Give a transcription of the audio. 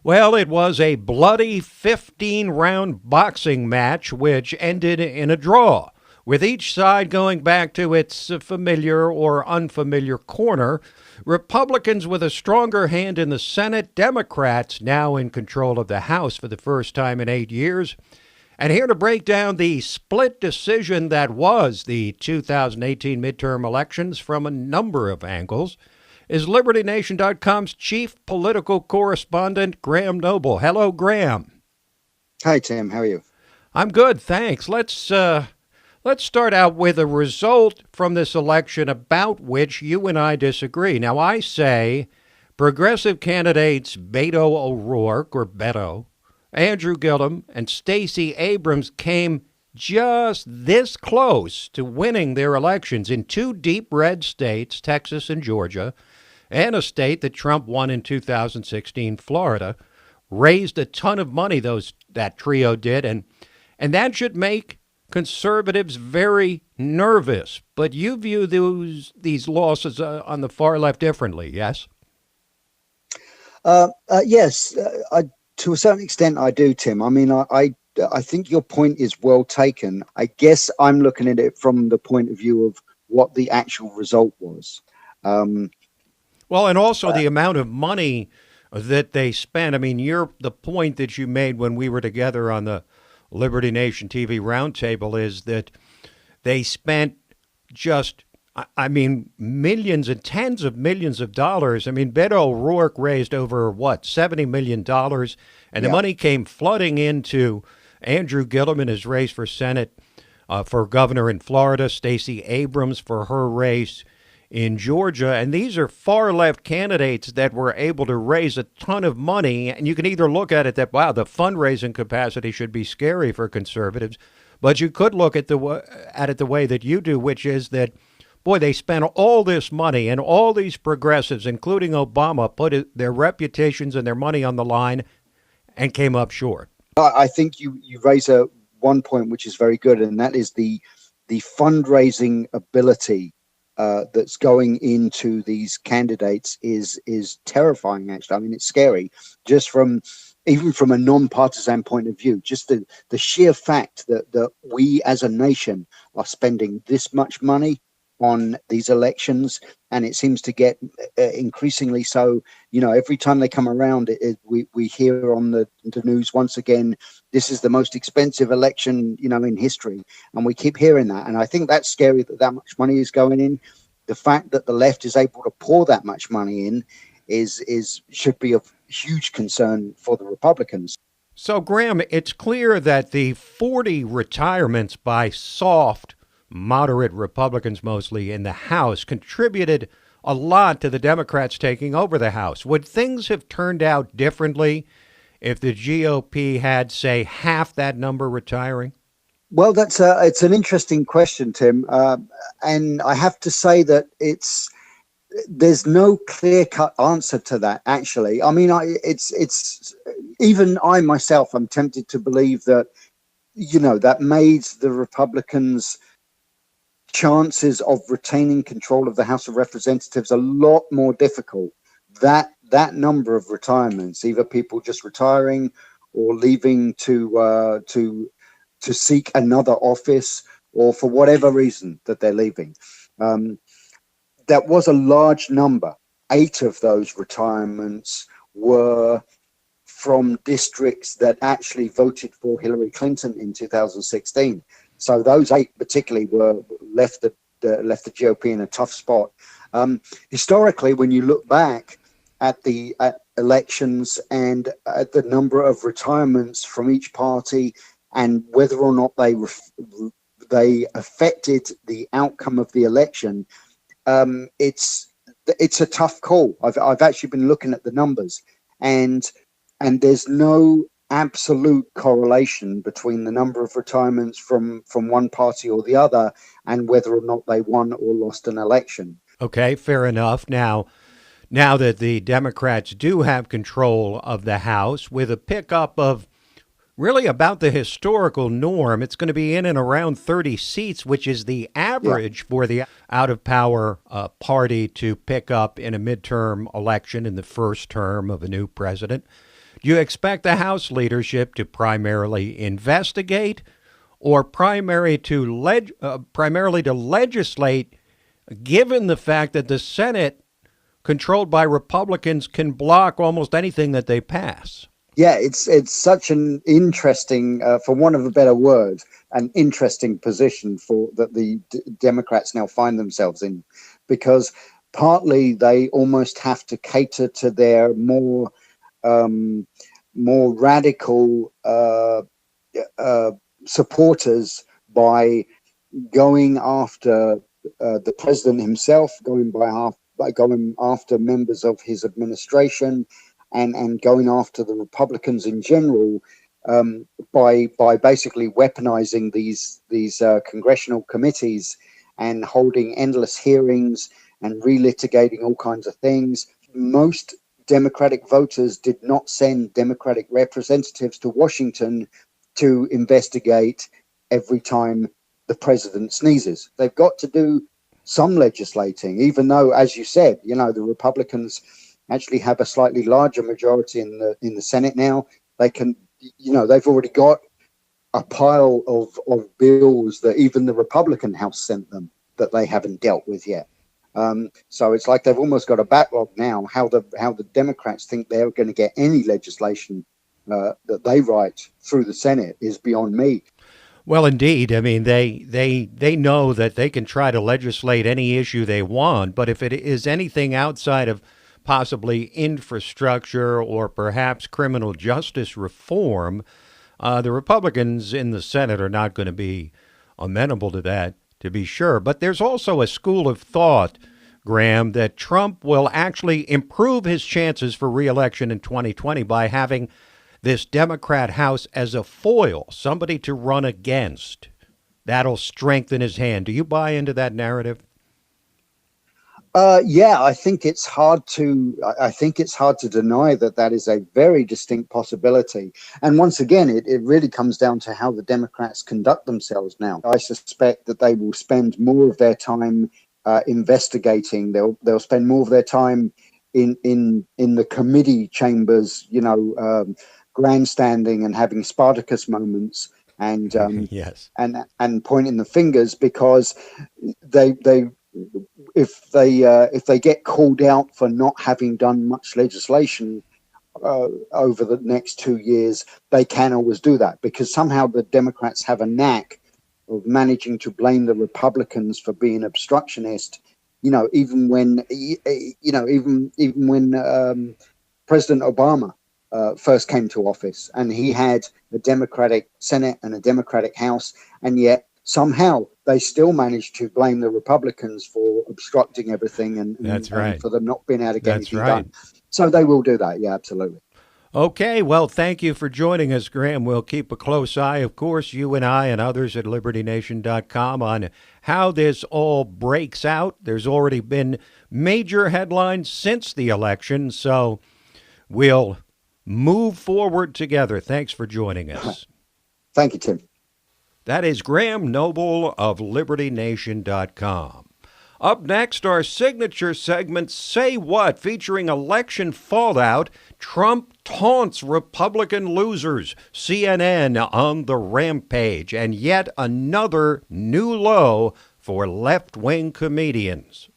Well, it was a bloody 15-round boxing match which ended in a draw, with each side going back to its familiar or unfamiliar corner. Republicans with a stronger hand in the Senate, Democrats now in control of the House for the first time in 8 years. And here to break down the split decision that was the 2018 midterm elections from a number of angles is LibertyNation.com's chief political correspondent, Graham Noble. Hello, Graham. Hi, Tim. How are you? I'm good, thanks. Let's start out with a result from this election about which you and I disagree. Now, I say progressive candidates Beto O'Rourke, or Beto, Andrew Gillum, and Stacey Abrams came just this close to winning their elections in two deep red states, Texas and Georgia, and a state that Trump won in 2016, Florida. Raised a ton of money, that trio did, and that should make conservatives very nervous. But you view these losses on the far left differently, yes? Yes, to a certain extent, I do, Tim. I mean, I think your point is well taken. I guess I'm looking at it from the point of view of what the actual result was. Well, and also the amount of money that they spent. I mean, the point that you made when we were together on the Liberty Nation TV roundtable is that they spent just, I mean, millions and tens of millions of dollars. I mean, Beto O'Rourke raised over, $70 million, and the Yeah. money came flooding into Andrew Gillum in his race for Senate, for governor in Florida, Stacey Abrams for her race in Georgia. And these are far left candidates that were able to raise a ton of money. And you can either look at it that, wow, the fundraising capacity should be scary for conservatives. But you could look at it the way that you do, which is that, boy, they spent all this money, and all these progressives, including Obama, put their reputations and their money on the line and came up short. I think you raise one point which is very good, and that is the fundraising ability that's going into these candidates is terrifying. Actually, I mean, it's scary just even from a non-partisan point of view. Just the sheer fact that we as a nation are spending this much money on these elections, and it seems to get increasingly so. You know, every time they come around, we hear on the news once again, this is the most expensive election, in history, and we keep hearing that. And I think that's scary that much money is going in. The fact that the left is able to pour that much money in should be of huge concern for the Republicans. So, Graham, it's clear that the 40 retirements by soft, moderate Republicans mostly in the House contributed a lot to the Democrats taking over the House. Would things have turned out differently if the GOP had, say, half that number retiring? Well, it's an interesting question, Tim, and I have to say that there's no clear-cut answer to that. Actually, I mean, it's even I myself am tempted to believe that that made the Republicans' chances of retaining control of the House of Representatives a lot more difficult. That number of retirements, either people just retiring or leaving to seek another office, or for whatever reason that they're leaving. That was a large number. 8 of those retirements were from districts that actually voted for Hillary Clinton in 2016. So those 8 particularly left the GOP in a tough spot. Historically, when you look back at the elections and at the number of retirements from each party, and whether or not they affected the outcome of the election, it's a tough call. I've actually been looking at the numbers, and there's no absolute correlation between the number of retirements from one party or the other and whether or not they won or lost an election. Okay, fair enough. Now that the Democrats do have control of the House with a pickup of really about the historical norm. It's going to be in and around 30 seats, which is the average for the out-of-power party to pick up in a midterm election in the first term of a new president. Do you expect the House leadership to primarily investigate or primarily to legislate, given the fact that the Senate, controlled by Republicans, can block almost anything that they pass? Yeah, it's such an interesting, for want of a better word, an interesting position for that the Democrats now find themselves in, because partly they almost have to cater to their um, more radical supporters by going after the president himself, by going after members of his administration, and going after the Republicans in general, by basically weaponizing these congressional committees and holding endless hearings and relitigating all kinds of things. Most Democratic voters did not send Democratic representatives to Washington to investigate every time the president sneezes. They've got to do some legislating, even though, as you said, the Republicans actually have a slightly larger majority in the Senate now. They can, they've already got a pile of bills that even the Republican House sent them that they haven't dealt with yet. So it's like they've almost got a backlog now. How the Democrats think they're going to get any legislation that they write through the Senate is beyond me. Well, indeed. I mean, they know that they can try to legislate any issue they want, but if it is anything outside of possibly infrastructure or perhaps criminal justice reform, the Republicans in the Senate are not going to be amenable to that, to be sure. But there's also a school of thought, Graham, that Trump will actually improve his chances for re-election in 2020 by having this Democrat House as a foil, somebody to run against. That'll strengthen his hand. Do you buy into that narrative? Yeah, I think it's hard to. I think it's hard to deny that is a very distinct possibility. And once again, it really comes down to how the Democrats conduct themselves now. I suspect that they will spend more of their time investigating. They'll spend more of their time in the committee chambers, grandstanding and having Spartacus moments and yes, and pointing the fingers, because they if they get called out for not having done much legislation over the next 2 years, they can always do that, because somehow the Democrats have a knack of managing to blame the Republicans for being obstructionist. Even when President Obama first came to office, and he had a Democratic Senate and a Democratic House, and yet somehow they still managed to blame the Republicans for obstructing everything and for them not being able to get anything done. So they will do that. Yeah, absolutely. Okay, well, thank you for joining us, Graham. We'll keep a close eye, of course, you and I and others at LibertyNation.com, on how this all breaks out. There's already been major headlines since the election, so we'll move forward together. Thanks for joining us. Thank you, Tim. That is Graham Noble of LibertyNation.com. Up next, our signature segment, Say What, featuring election fallout. Trump taunts Republican losers. CNN on the rampage. And yet another new low for left-wing comedians.